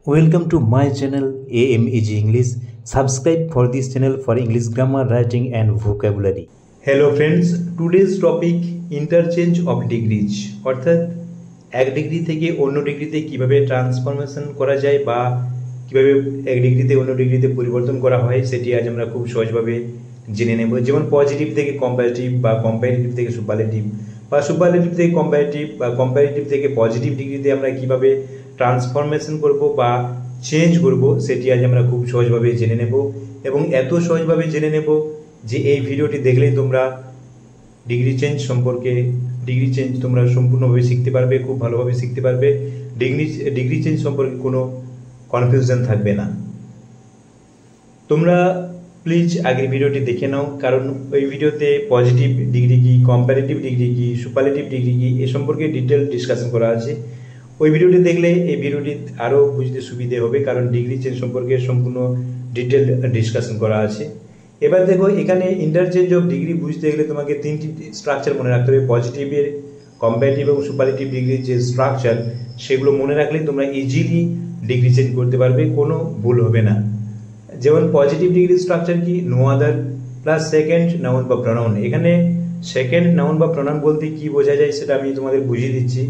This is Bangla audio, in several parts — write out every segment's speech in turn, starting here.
Welcome to my channel AMEG English. Subscribe for this channel for English grammar, writing and vocabulary. Hello friends, today's topic interchange of degrees অর্থাৎ এক ডিগ্রি থেকে অন্য ডিগ্রিতে কিভাবে ট্রান্সফরমেশন করা যায় বা কিভাবে এক ডিগ্রিতে অন্য ডিগ্রিতে পরিবর্তন করা হয় সেটি আজ আমরা খুব সহজভাবে জেনে নেব। যেমন পজিটিভ থেকে কম্পারেটিভ বা কম্পারেটিভ থেকে সুপারলেটিভ বা সুপারলেটিভ থেকে কম্পারেটিভ বা কম্পারেটিভ থেকে পজিটিভ ডিগ্রিতে আমরা কিভাবে ট্রান্সফরমেশন করব বা চেঞ্জ করব সেটি আজ আমরা খুব সহজভাবে জেনে নেব। এবং এত সহজভাবে জেনে নেব যে এই ভিডিওটি দেখলেই তোমরা ডিগ্রি চেঞ্জ তোমরা সম্পূর্ণভাবে শিখতে পারবে, খুব ভালোভাবে শিখতে পারবে। ডিগ্রি চেঞ্জ সম্পর্কে কোনো কনফিউশন থাকবে না। তোমরা প্লিজ আগের ভিডিওটি দেখে নাও, কারণ ওই ভিডিওতে পজিটিভ ডিগ্রি কি, কম্পারেটিভ ডিগ্রি কি, সুপারলেটিভ ডিগ্রি কি এ সম্পর্কে ডিটেল ডিসকাশন করা আছে। ওই ভিডিওটি দেখলে এই ভিডিওটি আরও বুঝতে সুবিধে হবে, কারণ ডিগ্রি চেঞ্জ সম্পর্কে সম্পূর্ণ ডিটেল ডিসকাশন করা আছে। এবার দেখো, এখানে ইন্টারচেঞ্জ অফ ডিগ্রি বুঝতে গেলে তোমাকে তিনটি স্ট্রাকচার মনে রাখতে হবে। পজিটিভের, কম্পারেটিভ এবং সুপারলেটিভ ডিগ্রির যে স্ট্রাকচার সেগুলো মনে রাখলে তোমরা ইজিলি ডিগ্রি চেঞ্জ করতে পারবে, কোনো ভুল হবে না। যেমন পজিটিভ ডিগ্রির স্ট্রাকচার কি, no other plus second noun বা প্রনাউন। এখানে সেকেন্ড নাউন বা প্রনাউন বলতে কি বোঝা যায় সেটা আমি তোমাদের বুঝিয়ে দিচ্ছি।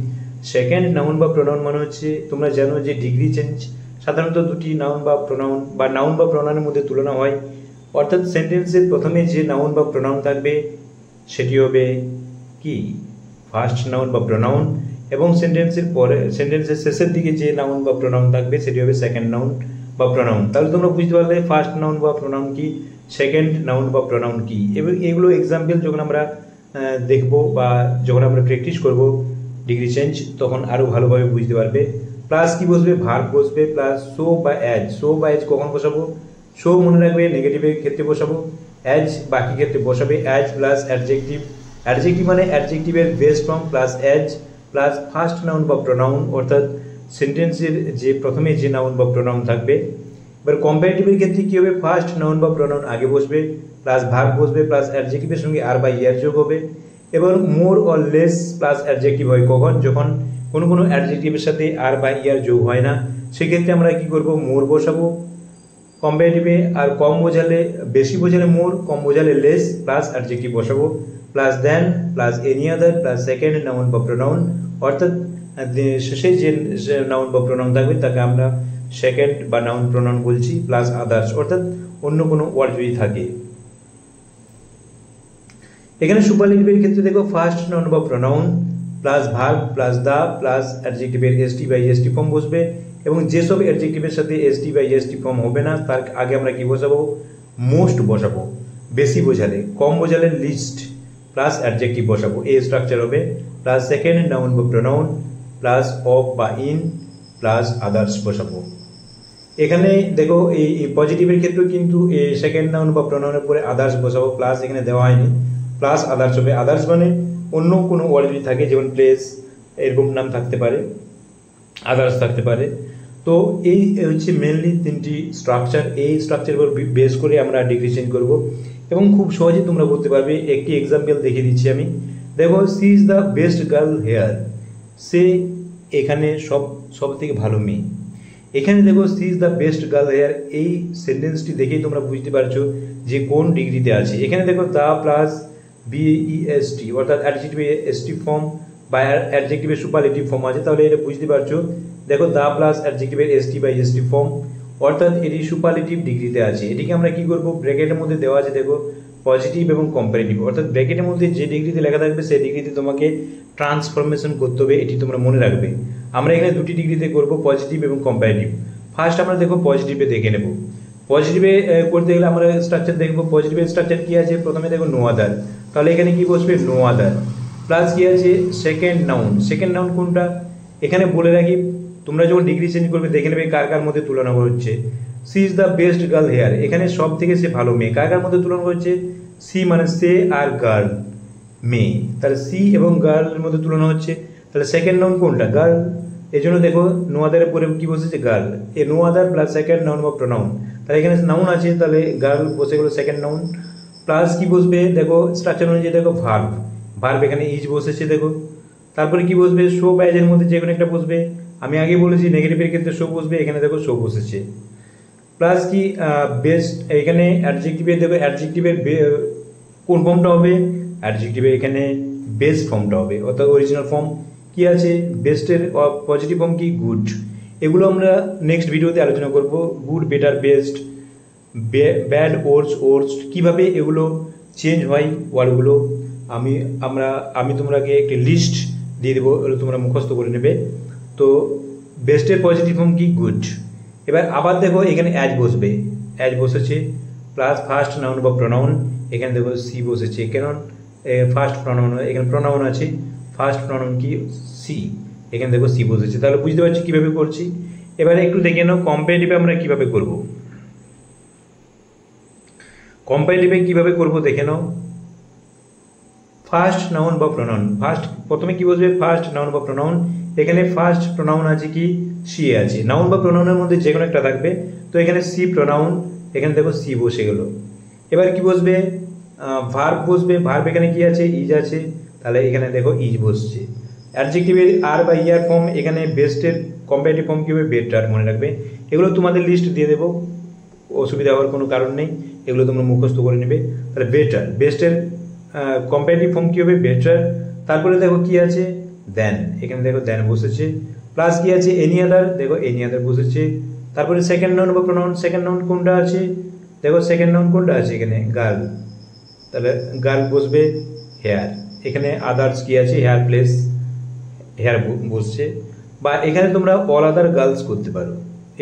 সেকেন্ড নাউন বা প্রনাউন মানে হচ্ছে, তোমরা জানো যে ডিগ্রি চেঞ্জ সাধারণত দুটি নাউন বা প্রনাউন বা নাউন বা প্রনাউনের মধ্যে তুলনা হয়। অর্থাৎ সেন্টেন্সের প্রথমে যে নাউন বা প্রনাউন থাকবে সেটি হবে কি, ফার্স্ট নাউন বা প্রনাউন, এবং সেন্টেন্সের শেষের দিকে যে নাউন বা প্রনাউন থাকবে সেটি হবে সেকেন্ড নাউন বা প্রনাউন। তাহলে তোমরা বুঝতে পারলে ফার্স্ট নাউন বা প্রনাউন কি, সেকেন্ড নাউন বা প্রনাউন কি। এবং এগুলো এক্সাম্পল যখন আমরা দেখব বা যখন আমরা প্র্যাকটিস করব ডিগ্রি চেঞ্জ, তখন আরও ভালোভাবে বুঝতে পারবে। প্লাস কি বসবে, ভার্ব বসবে, প্লাস সো বা অ্যাজ। সো বা অ্যাজ কখন বসাবো, সো মনে রাখবে নেগেটিভের ক্ষেত্রে বসাবো, অ্যাজ বাকি ক্ষেত্রে বসাবে। অ্যাজ প্লাস অ্যাডজেক্টিভ, অ্যাডজেক্টিভ মানে অ্যাডজেক্টিভের base form plus as plus first noun বা প্রনাউন, অর্থাৎ সেন্টেন্সের যে প্রথমে যে নাউন বা প্রনাউন থাকবে। এবার কম্পারেটিভের ক্ষেত্রে কী হবে, ফার্স্ট নাউন বা প্রনাউন আগে বসবে, প্লাস ভার্ব বসবে, প্লাস অ্যাডজেক্টিভের সঙ্গে আর বা ইয়ার যোগ হবে। এবং more or less plus adjective হয় কখন, যখন কোনো অ্যাডজেক্টিভের সাথে আর বা ইয়ার যোগ হয় না, সেক্ষেত্রে আমরা কি করব, মোর বসাবো কম্পারেটিভে। আর কম বোঝালে, বেশি বোঝালে মোর, কম বোঝালে লেস, প্লাস অ্যাডজেক্টিভ বসাবো, plus than plus any other plus second noun বা প্রোনাউন। অর্থাৎ শেষে যে নাউন বা প্রোনাউন থাকবে তাকে আমরা সেকেন্ড বা নাউন প্রোনাউন বলছি, প্লাস আদার্স অর্থাৎ অন্য কোনো ওয়ার্ড যদি থাকে। এখানে সুপারলেটিভের ক্ষেত্রে দেখো, ফার্স্ট নাউন বা pronoun plus verb plus the plus অ্যাডজেক্টিভের এসটি বা ইএসটি ফর্ম বসবে। এবং যেসব অ্যাডজেক্টিভের সাথে এসটি বা ইএসটি ফর্ম হবে না তার আগে আমরা কি বসাবো, মোস্ট বসাবো। বেশি বোঝালে, কম বোঝালে লিস্ট প্লাস অ্যাডজেক্টিভ বসাবো, এই স্ট্রাকচার হবে। প্লাস সেকেন্ড নাউন বা প্রোনাউন প্লাস অফ বা ইন প্লাস আদার্স বসাবো। এখানে দেখো, এই পজিটিভের ক্ষেত্রেও কিন্তু এই সেকেন্ড নাউন বা প্রোনাউনের পরে আদার্স বসাবো, প্লাস এখানে দেওয়া হয়নি, প্লাস আদার্স হবে। আদার্স মানে অন্য কোনো ওয়ার্ড যদি থাকে, যেমন প্লেস এরকম নাম থাকতে পারে, আদার্স থাকতে পারে। তো এই হচ্ছে মেনলি তিনটি স্ট্রাকচার। এই স্ট্রাকচারের উপর বেস করে আমরা ডিগ্রি চেঞ্জ করব এবং খুব সহজে তোমরা করতে পারবে। একটি এক্সাম্পল দেখিয়ে দিচ্ছি আমি। দেখো, she is the best girl here. সে এখানে সব থেকে ভালো মেয়ে। এখানে দেখো, she is the best girl here, এই সেন্টেন্সটি দেখেই তোমরা বুঝতে পারছো যে কোন ডিগ্রিতে আছে। এখানে দেখো, দ্য প্লাস বিইএসটি অর্থাৎ অ্যাডজেক্টিভের এসটি ফর্ম বা অ্যাডজেক্টিভের সুপারলেটিভ ফর্ম আছে, তাহলে এটা বুঝতে পারছো। দেখো, দ্য প্লাস অ্যাডজেক্টিভের এসটি বা ইএসটি ফর্ম, অর্থাৎ এটি সুপারলেটিভ ডিগ্রিতে আছে। এটিকে আমরা কি করব, ব্র্যাকেটের মধ্যে দেওয়া আছে দেখো পজিটিভ এবং কম্পারেটিভ, অর্থাৎ ব্র্যাকেটের মধ্যে যে ডিগ্রিতে লেখা থাকবে সেই ডিগ্রিতে তোমাকে ট্রান্সফরমেশন করতে হবে, এটি তোমরা মনে রাখবে। আমরা এখানে দুটি ডিগ্রিতে করব, পজিটিভ এবং কম্পারেটিভ। ফার্স্ট আমরা দেখো পজিটিভে দেখে নেব। পজিটিভে করতে গেলে আমরা স্ট্রাকচার দেখব। পজিটিভের স্ট্রাকচার কি আছে, প্রথমে দেখো নো আদার, তাহলে এখানে কি বসবে, নো আদার প্লাস কি আছে, সেকেন্ড নাউন। সেকেন্ড নাউন কোনটা, এখানে বলে রাখি, তোমরা যখন ডিগ্রি চেঞ্জ করবে দেখে নেবে কার কার মধ্যে তুলনা হচ্ছে। She is the best girl here, এখানে সব থেকে সে ভালো মেয়ে। কার কার মধ্যে তুলনা হচ্ছে, সি মানে সে আর গার্ল মেয়ে, তাহলে সি এবং গার্লের মধ্যে তুলনা হচ্ছে। তাহলে সেকেন্ড নাউন কোনটা, গার্ল। এই জন্য দেখো নো আদারের পরে কি বসেছে, গার্ল। এ no other plus second noun বা প্রোনাউন, তাহলে এখানে নাউন আছে, তাহলে গার্ল বসে গেলো সেকেন্ড নাউন। প্লাস কি বসবে, দেখো স্ট্রাকচার অনুযায়ী দেখো ভার্ব, এখানে ইজ বসেছে দেখো। তারপরে কি বসবে, শো বা এজের মধ্যে যে কোনো একটা বসবে। আমি আগে বলেছি নেগেটিভের ক্ষেত্রে সো বসবে, এখানে দেখো সো বসেছে। প্লাস কি বেস্ট, এখানে অ্যাডজেক্টিভে দেখো অ্যাডজেক্টিভের কোন ফর্মটা হবে, অ্যাডজেক্টিভের এখানে বেস্ট ফর্মটা হবে, অর্থাৎ অরিজিনাল ফর্ম কি আছে বেস্টের পজিটিভ ফর্ম কি গুড। এগুলো আমরা নেক্সট ভিডিওতে আলোচনা করব, গুড, বেটার, বেস্ট, ব্যাড, ওর্স কীভাবে এগুলো চেঞ্জ হয় ওয়ার্ডগুলো। আমি তোমাকে একটি লিস্ট দিয়ে দেবো, তোমরা মুখস্থ করে নেবে। তো বেস্টের পজিটিভ ফর্ম কি গুড। এবার আবার দেখো এখানে অ্যাজ বসবে, অ্যাজ বসেছে, প্লাস ফার্স্ট নাউন বা প্রোনাউন, এখানে দেখো সি বসেছে, কেন ফার্স্ট প্রোনাউন, এখানে প্রোনাউন আছে, ফার্স্ট প্রোনাউন কি সি, এখানে দেখো সি বসেছে। তাহলে বুঝতে পারছি কীভাবে করছি। এবারে একটু দেখে নাও কম্পারেটিভে আমরা কীভাবে করব। কম্পারেটিভে কীভাবে করব দেখে নাও। ফার্স্ট নাউন বা প্রোনাউন, প্রথমে কি বসবে ফার্স্ট নাউন বা প্রোনাউন, এখানে ফার্স্ট প্রোনাউন আছে কি সি আছে, নাউন বা প্রোনাউনের মধ্যে যে কোনো একটা থাকবে। তো এখানে সি প্রোনাউন, এখানে দেখো সি বসে গেল। এবার কি বসবে ভার্ব বসবে, ভার্ব এখানে কি আছে ইজ আছে, তাহলে এখানে দেখো ইজ বসছে। অ্যাডজেক্টিভের আর বা ইয়ার ফর্ম, এখানে বেস্টের কম্পারেটিভ ফর্ম কি হবে বেটার, মনে রাখবে। এগুলো তোমাদের লিস্ট দিয়ে দেবো, অসুবিধা হওয়ার কোনো কারণ নেই, এগুলো তোমরা মুখস্থ করে নেবে। তাহলে বেটার, বেস্টের কম্পারেটিভ ফর্ম কি হবে বেটার। তারপরে দেখো কি আছে দেন, এখানে দেখো দেন বসেছে, প্লাস কি আছে এনি আদার, দেখো এনি আদার বসেছে। তারপরে সেকেন্ড নাউন বা প্রোনাউন, সেকেন্ড নাউন কোনটা আছে, দেখো সেকেন্ড নাউন কোনটা আছে এখানে গার্ল, তাহলে গার্ল বসবে। হেয়ার, এখানে আদার্স কি আছে হেয়ার প্লেস হেয়ার বসছে। বা এখানে তোমরা অল আদার গার্লস করতে পারো,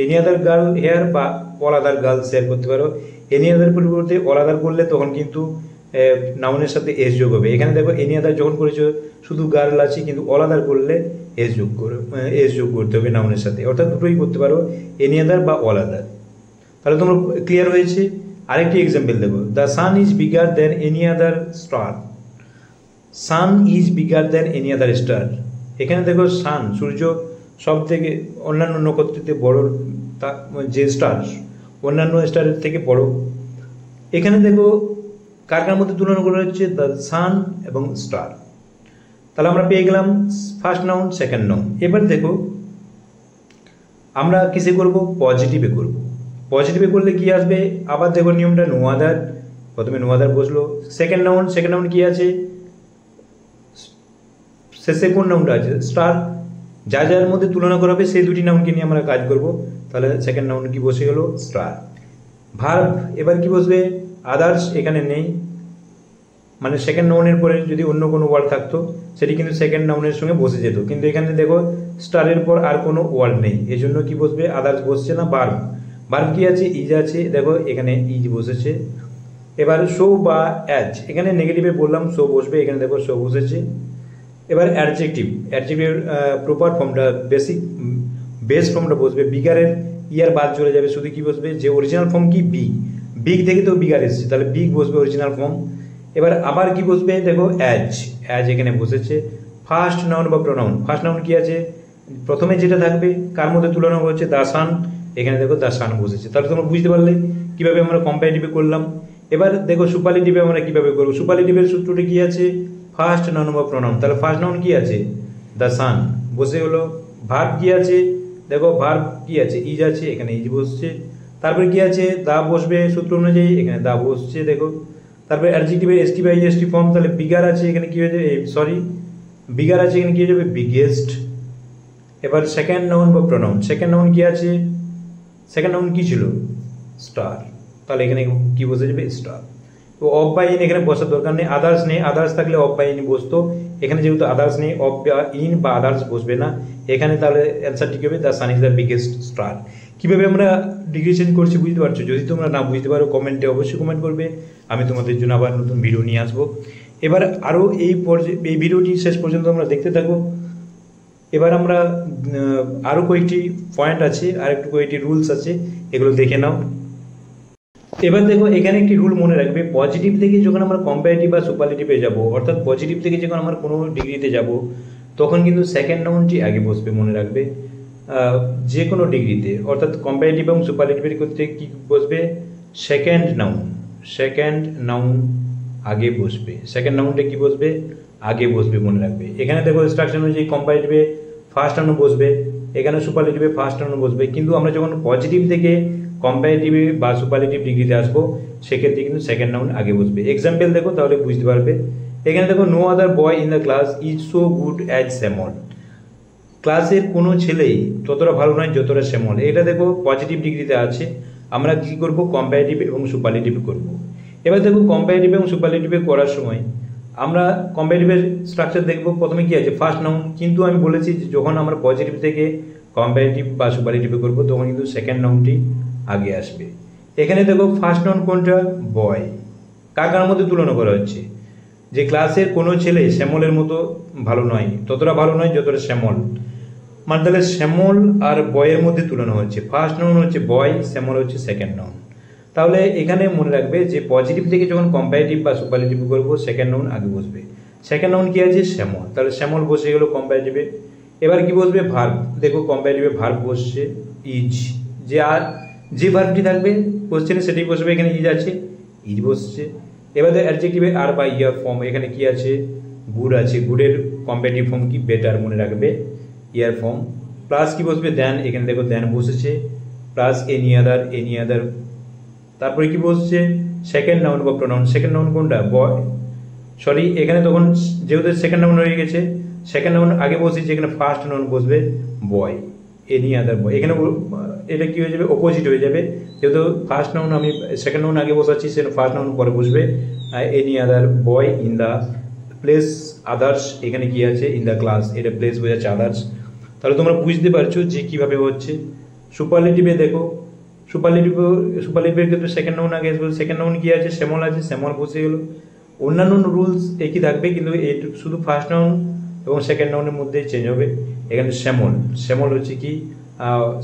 এনি আদার গার্ল হেয়ার বা অল আদার গার্লস হেয়ার করতে পারো। এনি আদার পরিবর্তে অল আদার করলে তখন কিন্তু নাউনের সাথে এস যোগ হবে। এখানে দেখো এনি আদার যখন করেছো শুধু গার্ল আছে, কিন্তু অল আদার করলে এস যোগ করতে হবে নাউনের সাথে, অর্থাৎ দুটোই করতে পারো এনি আদার বা অল আদার। তাহলে তোমরা ক্লিয়ার হয়েছে। আরেকটি এক্সাম্পল দেবো, the sun is bigger than any other star, sun is bigger than any other star. এখানে দেখো সান সূর্য সব থেকে অন্যান্য নক্ষত্রের বড়, যে স্টার অন্যান্য স্টারের থেকে বড়। এখানে দেখো কার কার মধ্যে তুলনা করা হচ্ছে দ্য সান এবং স্টার। তাহলে আমরা পেয়ে গেলাম ফার্স্ট নাউন সেকেন্ড নাউন। এবার দেখো আমরা কিসে করব পজিটিভে করব। পজিটিভে করলে কি আসবে আবার দেখো নিয়মটা নো আদার, প্রথমে নো আদার বসলো। সেকেন্ড নাউন কি আছে শেষে কোন নাউনটা আছে স্টার, যা যার মধ্যে তুলনা করা হবে সেই দুটি নাউনকে নিয়ে আমরা কাজ করব। তাহলে সেকেন্ড নাউন কি বসে গেল স্টার। ভার্ব এবার কি বসবে আদার্স, এখানে নেই, মানে সেকেন্ড নাউনের পরে যদি অন্য কোনো ওয়ার্ড থাকতো সেটি কিন্তু সেকেন্ড নাউনের সঙ্গে বসে যেত, কিন্তু এখানে দেখো স্টারের পর আর কোনো ওয়ার্ড নেই, এই জন্য কি বসবে আদার্স বসছে না। ভার্ব কি আছে ইজ আছে, দেখো এখানে ইজ বসেছে। এবার শো বা অ্যাজ, এখানে নেগেটিভে বললাম শো বসবে, এখানে দেখো শো বসেছে। এবার অ্যাডজেক্টিভের প্রপার ফর্মটা বেস ফর্মটা বসবে, বিগারের ইয়ার বাদ চলে যাবে, শুধু কি বসবে যে অরিজিনাল ফর্ম কি বিগ থেকে তো বিগার এসেছে, তাহলে বিগ বসবে অরিজিনাল ফর্ম। এবার আবার কি বসবে দেখো অ্যাজ এখানে বসেছে। ফার্স্ট নাউন বা প্রোনাউন, ফার্স্ট নাউন কি আছে প্রথমে যেটা থাকবে কার মধ্যে তুলনা হচ্ছে দ্য সান, এখানে দেখো দ্য সান বসেছে। তাহলে তোমরা বুঝতে পারলে কিভাবে আমরা কম্পারেটিভে করলাম। এবার দেখো সুপারলেটিভে আমরা কিভাবে করবো। সুপারলেটিভের সূত্রটি কি আছে ফার্স্ট নাউন বা প্রোনাউন, তাহলে ফার্স্ট নাউন কি আছে দ্য সান বসে হলো। ভার্ব কি আছে দেখো ভার্ব কি আছে ইজ আছে, এখানে ইজ বসছে। তারপরে কি আছে দা বসবে সূত্র অনুযায়ী, এখানে দা বসছে দেখো। তারপরে অ্যাডজেক্টিভের এসটি বাই এসটি ফর্ম, তাহলে বিগার আছে এখানে কি হয়ে যাবে বিগার আছে এখানে কি হয়ে যাবে বিগেস্ট। এবার সেকেন্ড নাউন বা প্রোনাউন, সেকেন্ড নাউন কি আছে সেকেন্ড নাউন কি ছিল স্টার, তাহলে এখানে কি বসে যাবে স্টার। তো অফ বাই ইন এখানে বসার দরকার নেই, আদার্স নেই, আদার্স থাকলে অফ বাই ইন বসতো, এখানে যেহেতু আদার্স নেই অফ ইন বা আদার্স বসবে না এখানে, তাহলে অ্যান্সারটি কি হবে the sun is the biggest star. কীভাবে আমরা ডিগ্রি চেঞ্জ করছি বুঝতে পারছো? যদি তোমরা না বুঝতে পারো কমেন্টে অবশ্যই কমেন্ট করবে, আমি তোমাদের জন্য আবার নতুন ভিডিও নিয়ে আসবো। এবার আরও এই ভিডিওটি শেষ পর্যন্ত আমরা দেখতে থাকবো। এবার আমরা আরও কয়েকটি পয়েন্ট আছে আর একটু কয়েকটি রুলস আছে, এগুলো দেখে নাও। এবার দেখো এখানে একটি রুল মনে রাখবে, পজিটিভ থেকে যখন আমরা কম্পারেটিভ বা সুপারলেটিভে যাব, অর্থাৎ পজিটিভ থেকে যখন আমরা কোনো ডিগ্রিতে যাব তখন কিন্তু সেকেন্ড নাউনটি আগে বসবে, মনে রাখবে যে কোনো ডিগ্রিতে, অর্থাৎ কম্পারেটিভ এবং সুপারলেটিভের ক্ষেত্রে কি বসবে সেকেন্ড নাউন আগে বসবে, সেকেন্ড নাউনটা কি বসবে আগে বসবে, মনে রাখবে। এখানে দেখো ইনস্ট্রাকশন অনুযায়ী কম্পারেটিভে ফার্স্ট নাউন বসবে, এখানে সুপারলেটিভে ফার্স্ট নাউন বসবে, কিন্তু আমরা যখন পজিটিভ থেকে কম্পারেটিভে বা সুপারলেটিভ ডিগ্রিতে আসবো সেক্ষেত্রে কিন্তু সেকেন্ড নাউন আগে বসবে। এক্সাম্পল দেখো তাহলে বুঝতে পারবে। এখানে দেখো no other boy in the class is so good as Shyamal. ক্লাসের কোনো ছেলেই ততটা ভালো নয় যতটা শ্যামল, এটা দেখো পজিটিভ ডিগ্রিতে আছে। আমরা কী করব, কম্পারেটিভ এবং সুপারলেটিভ করব। এবার দেখো কম্পারেটিভ এবং সুপারলেটিভে করার সময় আমরা কম্পারেটিভের স্ট্রাকচার দেখব। প্রথমে কি আছে, ফার্স্ট নাউন, কিন্তু আমি বলেছি যে যখন আমরা পজিটিভ থেকে কম্পারেটিভ বা সুপারলেটিভে করবো তখন কিন্তু সেকেন্ড নাউনটি আগে আসবে। এখানে দেখো ফার্স্ট নাউন কোনটা, বয়। কার মধ্যে তুলনা করা হচ্ছে, যে ক্লাসের কোনো ছেলে শ্যামলের মতো ভালো নয়, ততটা ভালো নয় যতটা শ্যামল, মানে তাহলে শ্যামল আর বয়ের মধ্যে তুলনা হচ্ছে। ফার্স্ট নাউন হচ্ছে বয়, শ্যামল হচ্ছে সেকেন্ড নাউন। তাহলে এখানে মনে রাখবে যে পজিটিভ থেকে যখন কম্পারেটিভ বা সুপারলেটিভ করবো সেকেন্ড নাউন আগে বসবে। সেকেন্ড নাউন কি আছে, শ্যামল, তাহলে শ্যামল বসে গেল কম্পারেটিভে। এবার কি বসবে, ভার্ব। দেখো কম্পারেটিভে ভার্ব বসছে ইজ, যে আর যে ভার্বটি থাকবে কোশ্চেনে সেটাই বসবে। এখানে ইজ আছে, ইজ বসছে। এবার অ্যাডজেক্টিভে আর বা ইয়ার ফর্ম, এখানে কি আছে, গুড আছে। গুডের কম্পারেটিভ ফর্ম কি, বেটার, মনে রাখবে, ইয়ার ফর্ম। প্লাস কি বসবে, দেন, এখানে দেখো দেন বসেছে। প্লাস এনি আদার। তারপরে কি বসছে, সেকেন্ড নাউন বা প্রোনাউন। সেকেন্ড নাউন কোনটা, বয়, সরি এখানে তখন যেহেতু সেকেন্ড নাউন হয়ে গেছে সেকেন্ড নাউন আগে বসেছে, এখানে ফার্স্ট নাউন বসবে বয়, এনি আদার বয়। এখানে এটা কি হয়ে যাবে, অপোজিট হয়ে যাবে। যেহেতু ফার্স্ট নাউন আমি সেকেন্ড নাউন আগে বসাচ্ছি, সেটা ফার্স্ট নাউন পরে বসবে। Any other boy in the place others, এখানে কি আছে, ইন দ্য ক্লাস, এটা প্লেস বোঝাচ্ছে আদার্স। তাহলে তোমরা বুঝতে পারছো যে কিভাবে হচ্ছে। সুপারলেটিভে দেখো, সুপারলেটিভের ক্ষেত্রে সেকেন্ড নাউন আগে আসবে। সেকেন্ড নাউন কি আছে, শ্যামল আছে, শ্যামল বসে গেল। অন্যান্য রুলস একই থাকবে, কিন্তু এই শুধু ফার্স্ট নাউন এবং সেকেন্ড নাউনের মধ্যেই চেঞ্জ হবে। এখানে শ্যামল হচ্ছে কি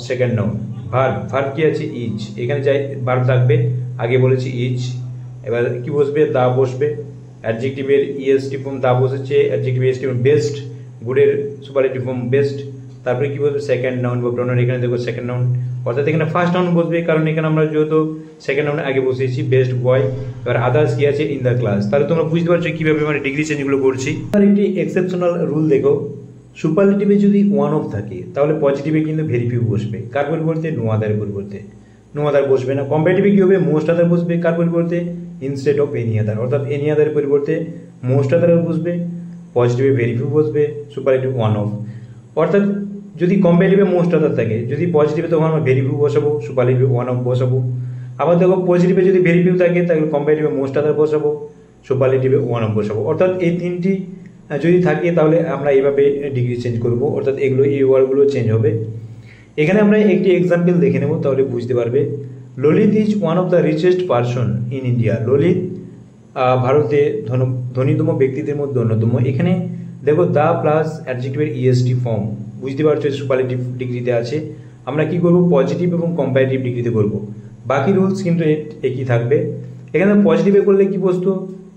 সেকেন্ড নাউন। ভার্ব কি আছে, ইজ, এখানে যাই ভার্ব থাকবে, আগে বলেছি ইজ। এবার কি বসবে, দা বসবে। অ্যাডজেক্টিভের ইএসটি ফর্ম দা বসেছে, অ্যাডজেক্টিভ ইএসটি ফর্ম বেস্ট, গুডের সুপারলেটিভ ফর্ম বেস্ট। তারপরে কি বসবে, সেকেন্ড নাউন বা প্রোনাউন। এখানে দেখো সেকেন্ড নাউন, অর্থাৎ এখানে ফার্স্ট নাউন বসবে, কারণ এখানে আমরা যেহেতু সেকেন্ড নাউন আগে বসিয়েছি, বেস্ট বয়। এবার আদার্স কি আছে, ইন দ্য ক্লাস। তাহলে তোমরা বুঝতে পারছো কিভাবে মানে ডিগ্রি চেঞ্জগুলো করছি। আর একটি এক্সেপশনাল রুল দেখো, সুপারলেটিভে যদি ওয়ান অফ থাকে তাহলে পজিটিভে কিন্তু ভেরি ফিউ বসবে। কার পরিবর্তে, নো আদারের পরিবর্তে। নো আদার বসবে না। কম্পারেটিভে কি হবে, মোস্ট আদার বসবে। কার পরিবর্তে, ইনস্টেড অফ এনি আদার, অর্থাৎ এনি আদারের পরিবর্তে মোস্ট আদার বসবে। পজিটিভে ভেরি ফিউ বসবে, সুপারলেটিভ ওয়ান অফ। অর্থাৎ যদি কম্পারেটিভে মোস্ট আদার থাকে, যদি পজিটিভে তখন আমরা ভেরি ফিউ বসাবো, সুপারলেটিভে ওয়ান অফ বসাবো। আবার দেখো পজিটিভে যদি ভেরি ফিউ থাকে তাহলে কম্পারেটিভে মোস্ট আদার বসাবো, সুপারলেটিভে ওয়ান অফ বসাবো। অর্থাৎ এই তিনটি যদি থাকে তাহলে আমরা এইভাবে ডিগ্রি চেঞ্জ করব, অর্থাৎ এগুলো এই ওয়ার্ডগুলো চেঞ্জ হবে। এখানে আমরা একটি এক্সাম্পল দেখে নেব, তাহলে বুঝতে পারবে। Lalit is one of the richest person in India. Lalit ভারতে ধনীতম ব্যক্তিদের মধ্যে অন্যতম। এখানে দেখো দা প্লাস অ্যাডজেক্টিভের ইএসটি ফর্ম, বুঝতে পারছো সুপারলেটিভ ডিগ্রিতে আছে। আমরা কি করব, পজিটিভ এবং কম্পারেটিভ ডিগ্রিতে করব। বাকি রুলস কিন্তু একই থাকবে। এখানে পজিটিভে করলে কি বসতো,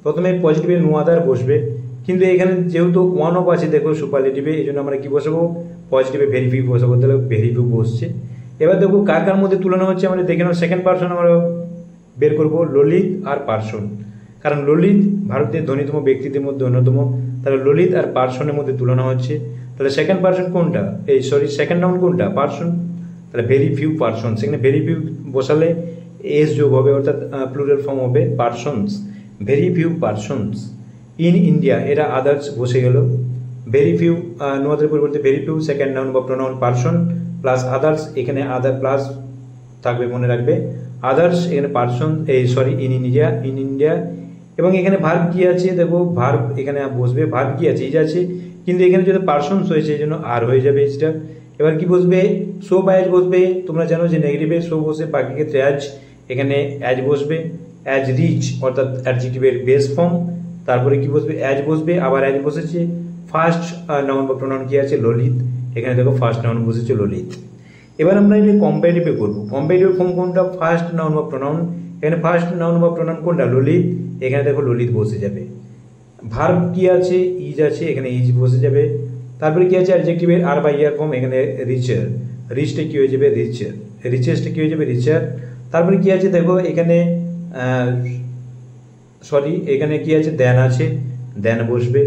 প্রথমে পজিটিভে নো আদার বসবে, কিন্তু এখানে যেহেতু ওয়ান অফ আছে দেখো সুপারলেটিভে, এই জন্য আমরা কি বসাবো, পজিটিভে ভেরি ফিউ বসাবো, তাহলে ভেরি ফিউ বসছে। এবার দেখো কার মধ্যে তুলনা হচ্ছে, আমরা দেখে নাও। সেকেন্ড পার্সন আমরা বের করব, ললিত আর পার্সন, কারণ ললিত ভারতের ধনীতম ব্যক্তিদের মধ্যে অন্যতম, তাহলে ললিত আর পার্সনের মধ্যে তুলনা হচ্ছে। তাহলে সেকেন্ড পার্সন কোনটা, সেকেন্ড নাউন কোনটা, পার্সন। তাহলে ভেরি ফিউ পার্সন, সেখানে ভেরি ফিউ বসালে এস যোগ হবে, অর্থাৎ প্লুরাল ফর্ম হবে persons. Very few persons in India, এরা আদার্স বসে গেল। ভেরি ফিউ নো আদারের পরিবর্তে ভেরি ফিউ, সেকেন্ড নাউন বা প্রোনাউন পার্সন প্লাস আদার্স, এখানে আদার প্লাস থাকবে, মনে রাখবে আদার্স, এখানে পার্সন ইন ইন্ডিয়া। এবং এখানে ভার্ব কি আছে, দেখো ভার্ব এখানে বসবে। ভার্ব কি আছে, ইজ আছে, কিন্তু এখানে যদি পার্সনস হয়েছে এই জন্য আর হয়ে যাবে ইজটা। এবার কি বসবে, সো বা অ্যাজ বসবে। তোমরা জানো যে নেগেটিভে সো বসে, বাকি ক্ষেত্রে অ্যাজ, এখানে অ্যাজ বসবে। অ্যাজ রিচ, অর্থাৎ অ্যাডজেক্টিভের বেস ফর্ম। তারপরে কি বসবে, অ্যাজ বসবে, আবার অ্যাজ বসেছে। ফার্স্ট নাউন বা প্রোনাউন কি আছে, ললিত, এখানে দেখো ফার্স্ট নাউন বসেছে ললিত। এবার আমরা এটা কম্পারেটিভে করবো। কম্পারেটিভ ফর্ম কোনটা, ফার্স্ট নাউন বা প্রোনাউন। এখানে ফার্স্ট নাউন বা প্রোনাউন কোনটা, ললিত, এখানে দেখো ললিত বসে যাবে। ভার্ব কি আছে, ইজ আছে, এখানে ইজ বসে যাবে। তারপরে কি আছে, অ্যাডজেক্টিভের আর বা ইয়ার ফর্ম, এখানে রিচার, রিচটা কি হয়ে যাবে, রিচার, রিচেস্টটা কি হয়ে যাবে, রিচার। তারপরে কি আছে দেখো, এখানে এখানে কি আছে, দেন আছে, দেন বসবে,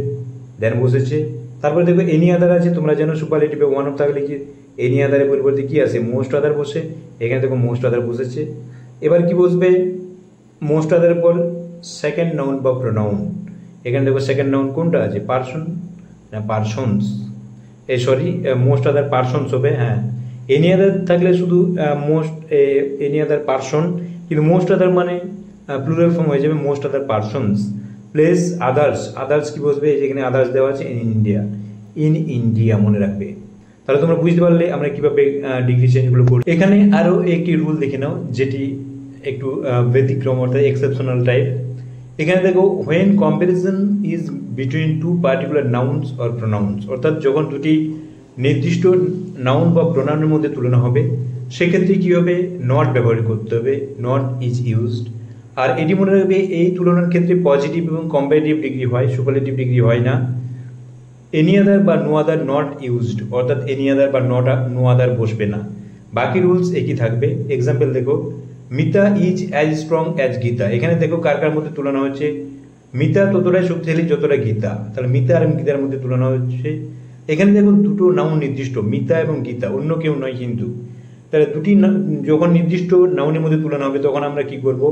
দেন বসেছে। তারপরে দেখো এনি আদার আছে, তোমরা জানো সুপারলেটিভে ওয়ান অফ থাকলে কি এনি আদারের পরিবর্তে কি আছে, মোস্ট আদার বসে, এখানে দেখো মোস্ট আদার বসেছে। এবার কি বসবে, মোস্ট আদারের পর সেকেন্ড নাউন বা প্রোনাউন। এখানে দেখো সেকেন্ড নাউন কোনটা আছে, পারসন না persons, sorry most other persons হবে। হ্যাঁ, এনি আদার থাকলে শুধু মোস্ট এনি আদার পারসন, কিন্তু মোস্ট আদার মানে প্লুরাল ফর্ম হয়ে যাবে most other persons. Place others, others কি বসবে, যেখানে আদার্স দেওয়া আছে ইন ইন্ডিয়া, ইন ইন্ডিয়া মনে রাখবে। তাহলে তোমরা বুঝতে পারলে আমরা কিভাবে ডিগ্রি চেঞ্জগুলো করি। এখানে আরও একটি রুল দেখে নাও যেটি একটু ব্যতিক্রম অর্থাৎ এক্সেপশনাল টাইপ। এখানে দেখো when comparison is between two particular nouns or pronouns, অর্থাৎ যখন দুটি নির্দিষ্ট নাউন বা প্রোনাউনের মধ্যে তুলনা হবে সেক্ষেত্রে কী হবে, নট ব্যবহার করতে হবে, নট ইজ ইউজড। আর এটি মনে রাখবে এই তুলনার ক্ষেত্রে পজিটিভ এবং কম্পারেটিভ ডিগ্রি হয়, সুপারলেটিভ ডিগ্রি হয় না। এনি আদার বা নো আদার নট ইউজড, অর্থাৎ এনি আদার বা নো আদার বসবে না, বাকি রুলস একই থাকবে। এক্সাম্পল দেখো, Mita is as strong as Gita. এখানে দেখো কার কার মধ্যে তুলনা হচ্ছে, মিতা ততটাই শক্তিশালী যতটা গীতা, তাহলে মিতা আর গীতার মধ্যে তুলনা হচ্ছে। এখানে দেখো দুটো নাউন নির্দিষ্ট, মিতা এবং গীতা, অন্য কেউ নয় কিন্তু। তাহলে দুটি যখন নির্দিষ্ট নাউনের মধ্যে তুলনা হবে তখন আমরা কি করব,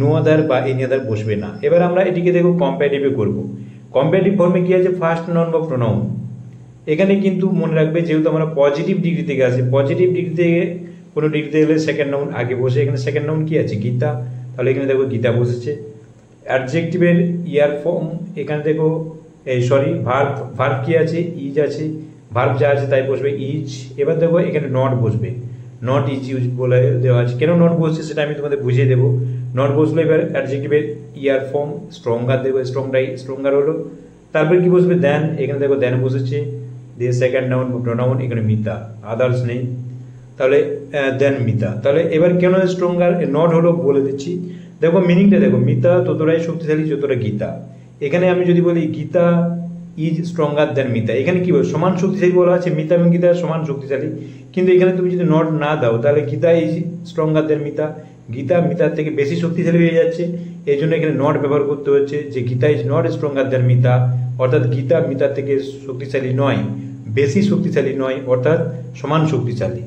নো আদার বা এনি আদার বসবে না। এবার আমরা এটিকে দেখো কম্পারেটিভে করব। কম্পারেটিভ ফর্মে কি আছে, ফার্স্ট নাউন বা প্রোনাউন। এখানে কিন্তু মনে রাখবে যেহেতু আমরা পজিটিভ ডিগ্রি থেকে আসি, পজিটিভ ডিগ্রি থেকে কোনো ডিগ্রিতে গেলে সেকেন্ড নাউন আগে বসে, এখানে সেকেন্ড নাউন কি আছে, গীতা, তাহলে এখানে দেখো গীতা বসেছে। অ্যাডজেক্টিভের ইয়ার ফর্ম, এখানে দেখো ভার্ব কি আছে, ইজ আছে, ভার্ব যা আছে তাই বসবে ইজ। এবার দেখো এখানে নট বসবে, নট ইজ ইউজ বলে দেওয়া আছে। কেন নট বসছে সেটা আমি তোমাদের বুঝিয়ে দেবো। নট বসলে এবার অ্যাডজেক্টিভের ইয়ার ফর্ম স্ট্রঙ্গার দেবো, স্ট্রঙ্গার হলো। তারপরে কি বসবে, দেন, এখানে দেখো দেন বসেছে, দিয়ে সেকেন্ড নাউন প্রোনাউন, এখানে মিতা, আদার্স নেই, তাহলে দেন মিতা। তাহলে এবার কেন স্ট্রঙ্গার নট হলো বলে দিচ্ছি, দেখো মিনিংটা দেখো, মিতা ততটাই শক্তিশালী যতটা গীতা। এখানে আমি যদি বলি Gita is stronger than Mita, এখানে কি বল, সমান শক্তিশালী বলা আছে, মিতা এবং গীতা সমান শক্তিশালী। কিন্তু এখানে তুমি যদি নট না দাও তাহলে Gita is stronger than Mita, Gita মিতার থেকে বেশি শক্তিশালী হয়ে যাচ্ছে। এই জন্য এখানে নট ব্যবহার করতে হচ্ছে, যে Gita is not stronger than Mita, অর্থাৎ গীতা মিতার থেকে শক্তিশালী নয়, বেশি শক্তিশালী নয়, অর্থাৎ সমান শক্তিশালী।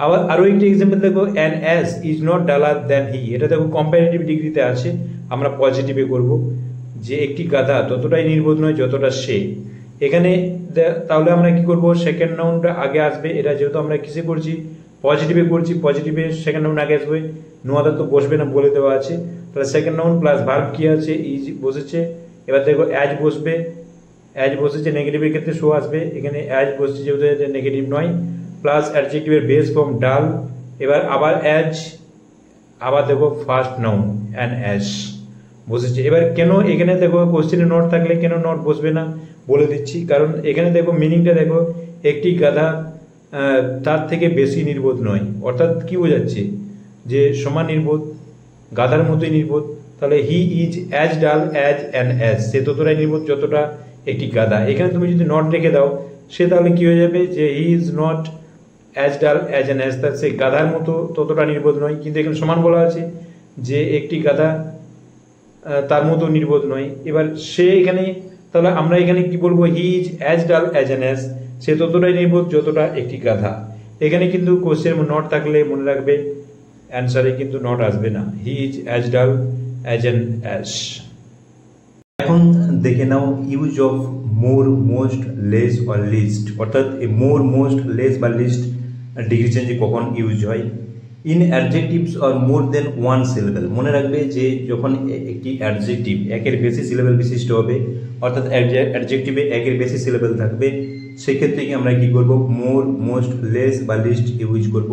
আবার আরও একটি এক্সাম্পল দেখো, Anas is not duller than he. এটা দেখো কম্পারেটিভ ডিগ্রিতে আছে, আমরা পজিটিভে করব, যে একটি গাধা ততটাই নির্বোধ নয় যতটা সে। এখানে তাহলে আমরা কি করব, সেকেন্ড নাউনটা আগে আসবে, এটা যেহেতু আমরা কিসে করছি, পজিটিভে করছি, পজিটিভে সেকেন্ড নাউন আগে আসবে, নো আদার তো বসবে না বলে দেওয়া আছে। তাহলে সেকেন্ড নাউন প্লাস ভার্ব কি আছে, ইজ বসেছে। এবার দেখো অ্যাজ বসবে, অ্যাজ বসেছে, নেগেটিভের ক্ষেত্রে শো আসবে, এখানে অ্যাজ বসছে যেহেতু এটা নেগেটিভ নয়, প্লাস অ্যাডজেক্টিভের বেস ফর্ম ডাল। এবার আবার অ্যাজ, আবার দেখো ফার্স্ট নাউন অ্যান অ্যাশ বসেছে। এবার কেন এখানে দেখো কোশ্চেনে নট থাকলে কেন নট বসবে না বলে দিচ্ছি, কারণ এখানে দেখো মিনিংটা দেখো, একটি গাধা তার থেকে বেশি নির্বোধ নয়, অর্থাৎ কি বোঝাচ্ছে, যে সমান নির্বোধ, গাধার মতোই নির্বোধ। তাহলে হি is as dull as an as, সে ততটাই নির্বোধ যতটা একটি গাধা। এখানে তুমি যদি নট রেখে দাও সে তাহলে কি হয়ে যাবে, যে he is not as dull as an as, তার সে গাধার মতো ততটা নির্বোধ নয়। কিন্তু এখানে সমান বলা আছে যে একটি গাধা তার মতো নির্বোধ নয়। এবার সে এখানে, তাহলে আমরা এখানে কি বলবো, হি is as dull as an as, সে ততটাই নির্বোধ যতটা একটি গাধা। এখানে কিন্তু কোশ্চেন নট থাকলে মনে রাখবে অ্যান্সারে কিন্তু নট আসবে না, he is as dull as Anas. এখন দেখে নাও use of more, most, less or least, অর্থাৎ মোর, মোস্ট, লেস বা লিস্ট ডিগ্রি চেঞ্জে কখন ইউজ হয়। In adjectives or more than one syllable, মনে রাখবে যে যখন একটি অ্যাডজেক্টিভ একের বেশি সিলেবেল বিশিষ্ট হবে, অর্থাৎ অ্যাডজেক্টিভে একের বেশি সিলেবেল থাকবে, সেক্ষেত্রে কি আমরা কি করব, মোর, মোস্ট, লেস বা লিস্ট ইউজ করব।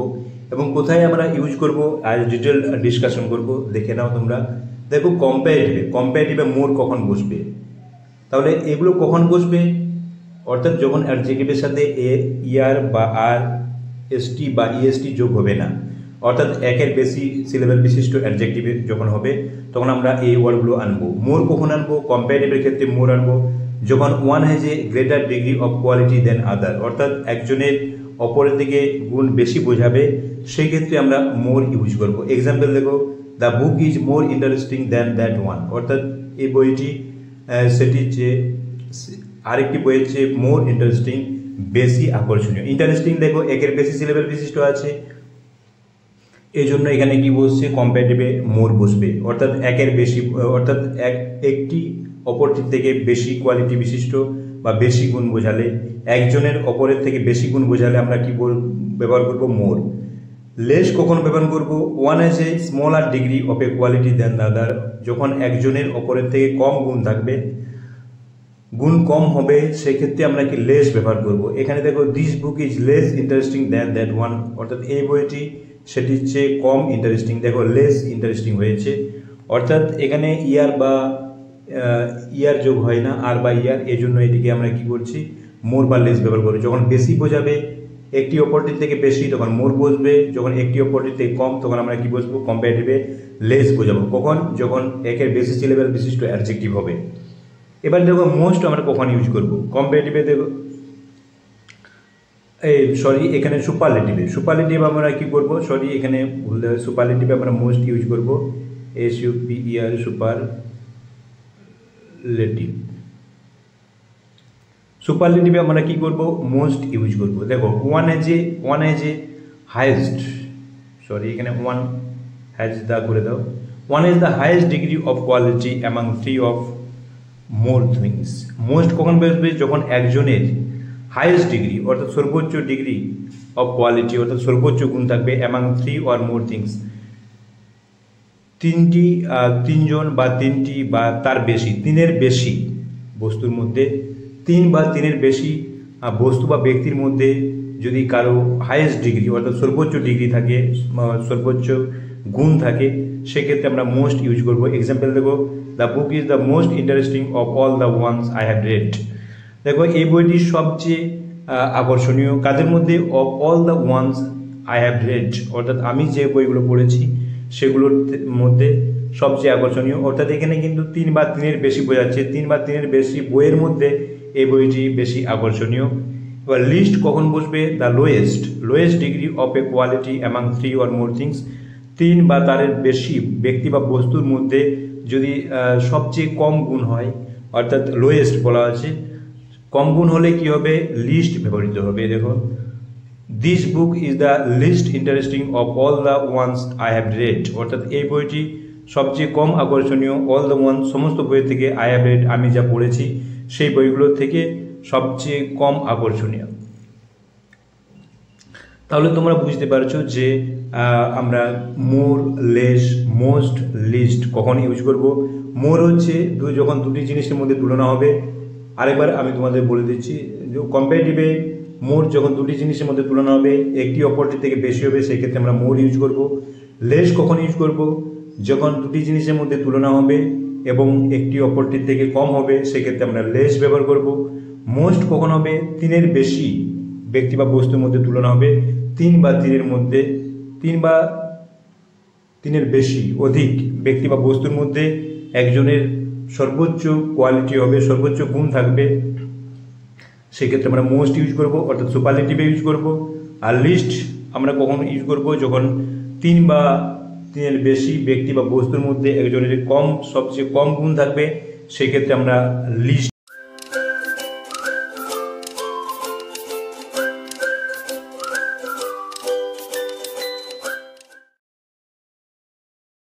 এবং কোথায় আমরা ইউজ করব আজ ডিটেল ডিসকাশন করব, দেখে নাও তোমরা। দেখো কম্পারেটিভে মোর কখন বসবে, তাহলে এগুলো কখন বসবে, অর্থাৎ যখন অ্যাডজেক্টিভের সাথে ইয়ার বা আর, এসটি বা ইএসটি যোগ হবে না, অর্থাৎ একের বেশি সিলেবেল বিশিষ্ট অ্যাডজেক্টিভে যখন হবে তখন আমরা এই ওয়ার্ডগুলো আনবো। মোর কখন আনবো, কম্পারেটিভের ক্ষেত্রে মোর আনবো যখন one has a greater degree of quality than other, অর্থাৎ একজনের অপরের দিকে গুণ বেশি বোঝাবে, সেই ক্ষেত্রে আমরা মোর ইউজ করবো। এক্সাম্পল দেখো, the book is more interesting than that one, অর্থাৎ এই বইটি সেটি যে আরেকটি বইয়ের চেয়ে মোর ইন্টারেস্টিং, বেশি আকর্ষণীয়। ইন্টারেস্টিং দেখো একের বেশি সিলেবেল বিশিষ্ট আছে, এই জন্য এখানে কি বসছে কম্পারেটিভে মোর বসবে, অর্থাৎ একের বেশি, অর্থাৎ একটি অপরটির থেকে বেশি কোয়ালিটি বিশিষ্ট বা বেশি গুণ বোঝালে, একজনের অপরের থেকে বেশি গুণ বোঝালে আমরা কি ব্যবহার করব মোর। লেস কখন ব্যবহার করব, one has A smaller degree of A quality than the other, যখন একজনের অপরের থেকে কম গুণ থাকবে, গুণ কম হবে, সেক্ষেত্রে আমরা কি লেস ব্যবহার করব। এখানে দেখো this book is less interesting than that one, অর্থাৎ এই বইটি সেটির চেয়ে কম ইন্টারেস্টিং, দেখো লেস ইন্টারেস্টিং হয়েছে, অর্থাৎ এখানে ইয়ার বা ইয়ার যোগ হয় না, আর বা ইয়ার, এই জন্য এটিকে আমরা কি করছি মোর বা লেস ব্যবহার করি। যখন বেশি বোঝাবে একটি অপরটির থেকে বেশি তখন মোর বসবে, যখন একটি অপরটির থেকে কম তখন আমরা কি বসবো কম্পারেটিভে লেস বোঝাবো। কখন, যখন একের বেশি সিলেবেল বিশিষ্ট অ্যাডজেক্টিভ হবে। এবার দেখো মোস্ট আমরা কখন ইউজ করব, কম্পারেটিভে দেখো এখানে সুপারলেটিভ আমরা কি করব, এখানে ভুল দেবে, সুপারলেটিভে আমরা মোস্ট ইউজ করব, SUPER সুপারলেটিভে আমরা কি করব মোস্ট ইউজ করব। দেখো ওয়ান হ্যাজ এ হাইয়েস্ট, এখানে ওয়ান হ্যাজ দা করে দাও, one has the highest degree of quality among three of more things. Most কখন বসবে, যখন একজনের হাইয়েস্ট ডিগ্রি অর্থাৎ সর্বোচ্চ ডিগ্রি অফ কোয়ালিটি অর্থাৎ সর্বোচ্চ গুণ থাকবে among three or more things, তিনজন বা তিনটি বা তার বেশি, তিনের বেশি বস্তুর মধ্যে, তিন বা তিনের বেশি বস্তু বা ব্যক্তির মধ্যে যদি কারো হাইয়েস্ট ডিগ্রি অর্থাৎ সর্বোচ্চ ডিগ্রি থাকে, সর্বোচ্চ গুণ থাকে, সেক্ষেত্রে আমরা মোস্ট ইউজ করব। এক্সাম্পল দেখো, the book is the most interesting of all the ones I have read. দেখো এই বইটি সবচেয়ে আকর্ষণীয় কাদের মধ্যে, of all the ones I have read, অর্থাৎ আমি যে বইগুলো পড়েছি সেগুলোর মধ্যে সবচেয়ে আকর্ষণীয়, অর্থাৎ এখানে কিন্তু তিন বা তিনের বেশি বোঝাচ্ছে, তিন বা তিনের বেশি বইয়ের মধ্যে এই বইটি বেশি আকর্ষণীয়। এবার লিস্ট কখন বসবে, the lowest degree of A quality among three or more things, তিন বা তার বেশি ব্যক্তি বা বস্তুর মধ্যে যদি সবচেয়ে কম গুণ হয়, অর্থাৎ লোয়েস্ট বলা আছে, কম গুণ হলে কি হবে লিস্ট ব্যবহৃত হবে। দেখো this book is the least interesting of all the ones I have read, অর্থাৎ এই বইটি সবচেয়ে কম আকর্ষণীয়, অল দ্য ওয়ান্স সমস্ত বইয়ের থেকে, আই হ্যাভ রেড আমি যা পড়েছি সেই বইগুলোর থেকে সবচেয়ে কম আকর্ষণীয়। তাহলে তোমরা বুঝতে পারছো যে আমরা মোর, লেস, মোস্ট, লিস্ট কখন ইউজ করব। মোর হচ্ছে যখন দুটি জিনিসের মধ্যে তুলনা হবে, আরেকবার আমি তোমাদের বলে দিচ্ছি, কম্পারেটিভে মোর যখন দুটি জিনিসের মধ্যে তুলনা হবে, একটি অপরটির থেকে বেশি হবে, সেক্ষেত্রে আমরা মোর ইউজ করব। লেস কখন ইউজ করব, যখন দুটি জিনিসের মধ্যে তুলনা হবে এবং একটি অপরটির থেকে কম হবে, সেক্ষেত্রে আমরা লেস ব্যবহার করব। মোস্ট কখন হবে, তিনের বেশি ব্যক্তি বা বস্তুর মধ্যে তুলনা হবে, তিন বা তিনের বেশি অধিক ব্যক্তি বা বস্তুর মধ্যে একজনের সর্বোচ্চ কোয়ালিটি হবে, সর্বোচ্চ গুণ থাকবে, সেক্ষেত্রে আমরা মোস্ট ইউজ করব, অর্থাৎ সুপারলেটিভে ইউজ করব। আর লিস্ট আমরা কখন ইউজ করব, যখন তিন বা তিনের বেশি ব্যক্তি বা বস্তুর মধ্যে একজনের সবচেয়ে কম গুণ থাকবে, সেক্ষেত্রে আমরা লিস্ট